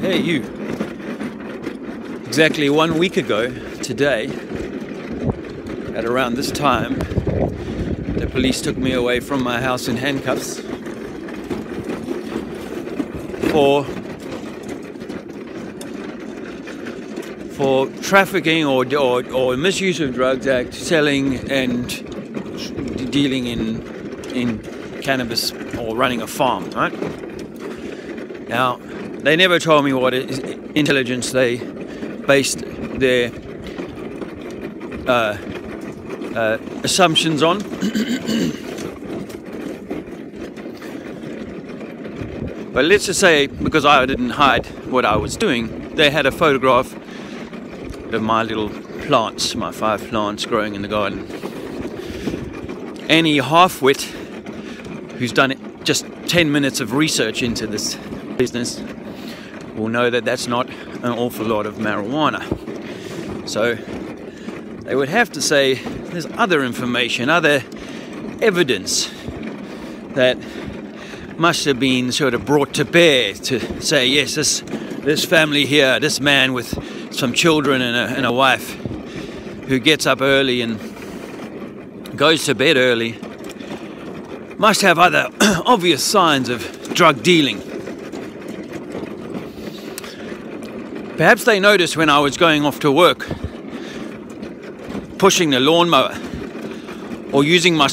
Hey, you. Exactly 1 week ago today, at around this time, the police took me away from my house in handcuffs for trafficking or misuse of drugs act, selling and dealing in cannabis or running a farm, right? Now, they never told me what intelligence they based their assumptions on. But let's just say, because I didn't hide what I was doing, they had a photograph of my little plants, my 5 plants growing in the garden. Any half-wit who's done just 10 minutes of research into this business will know that that's not an awful lot of marijuana. So they would have to say there's other information, other evidence that must have been sort of brought to bear to say, yes, this family here, this man with some children and a wife who gets up early and goes to bed early must have other obvious signs of drug dealing. Perhaps they noticed when I was going off to work, pushing the lawnmower or using our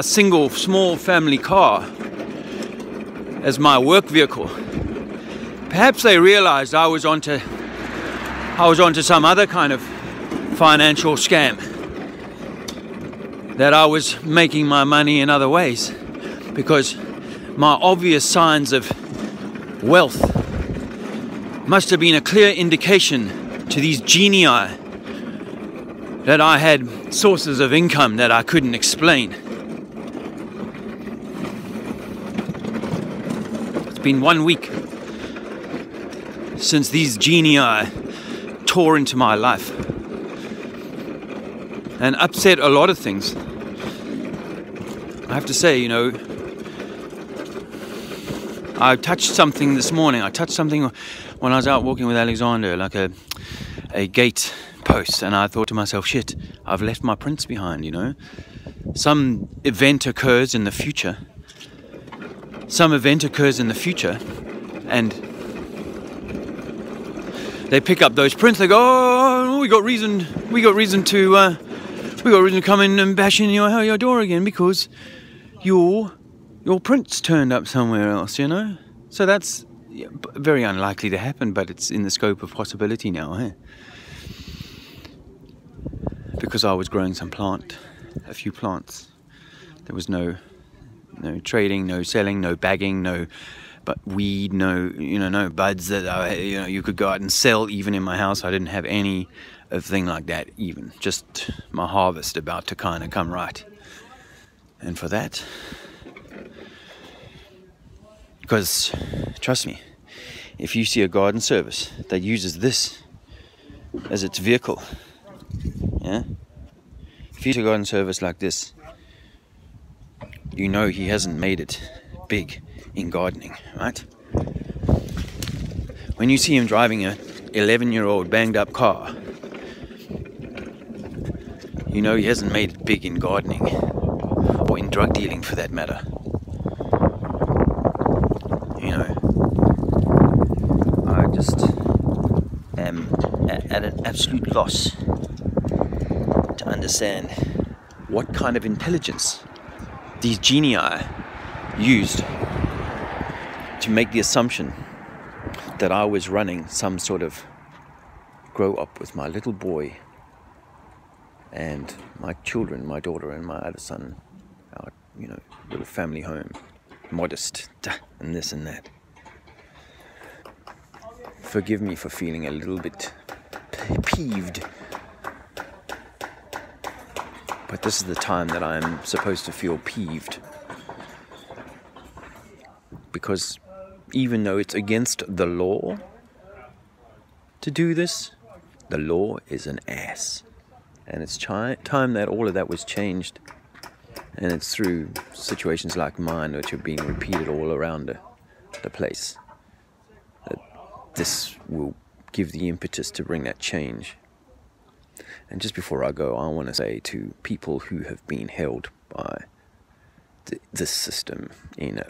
single small family car as my work vehicle. Perhaps they realized I was onto some other kind of financial scam, that I was making my money in other ways, because my obvious signs of wealth must have been a clear indication to these genii that I had sources of income that I couldn't explain. It's been 1 week since these genii tore into my life and upset a lot of things. I have to say, you know, I touched something this morning. I touched something when I was out walking with Alexander, like a gate post, and I thought to myself, shit, I've left my prints behind, you know. Some event occurs in the future. And they pick up those prints. They go, oh, we got reason to come in and bash in your door again because your prints turned up somewhere else, you know. So that's very unlikely to happen, but it's in the scope of possibility now, eh? Because I was growing a few plants. There was no trading, no selling, no bagging, no weed, no buds that you could go out and sell even in my house. I didn't have any of thing like that, even just my harvest about to kind of come right. And for that, because trust me, if you see a garden service that uses this as its vehicle, yeah, if you see a garden service like this, you know he hasn't made it big in gardening, right? When you see him driving a 11-year-old banged up car, you know he hasn't made it big in gardening, or in drug dealing for that matter. You know, I just am at an absolute loss to understand what kind of intelligence these genii used to make the assumption that I was running some sort of grow up with my little boy and my children, my daughter and my other son, our little family home, modest and this and that. Forgive me for feeling a little bit peeved, but this is the time that I'm supposed to feel peeved, because even though it's against the law to do this, the law is an ass. And it's time that all of that was changed. And it's through situations like mine, which are being repeated all around the place, that this will give the impetus to bring that change. And just before I go, I want to say to people who have been held by this system in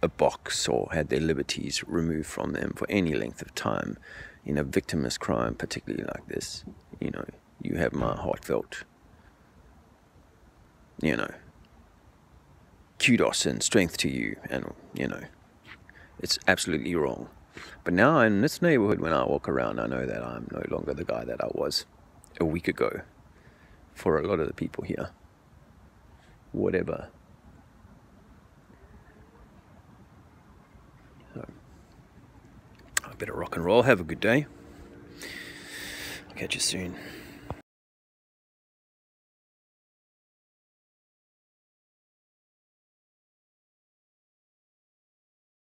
a box or had their liberties removed from them for any length of time in a victimless crime, particularly like this, you know, you have my heartfelt, you know, kudos and strength to you. And, you know, it's absolutely wrong. But now in this neighborhood, when I walk around, I know that I'm no longer the guy that I was a week ago for a lot of the people here. Whatever. So, I better rock and roll. Have a good day. Catch you soon.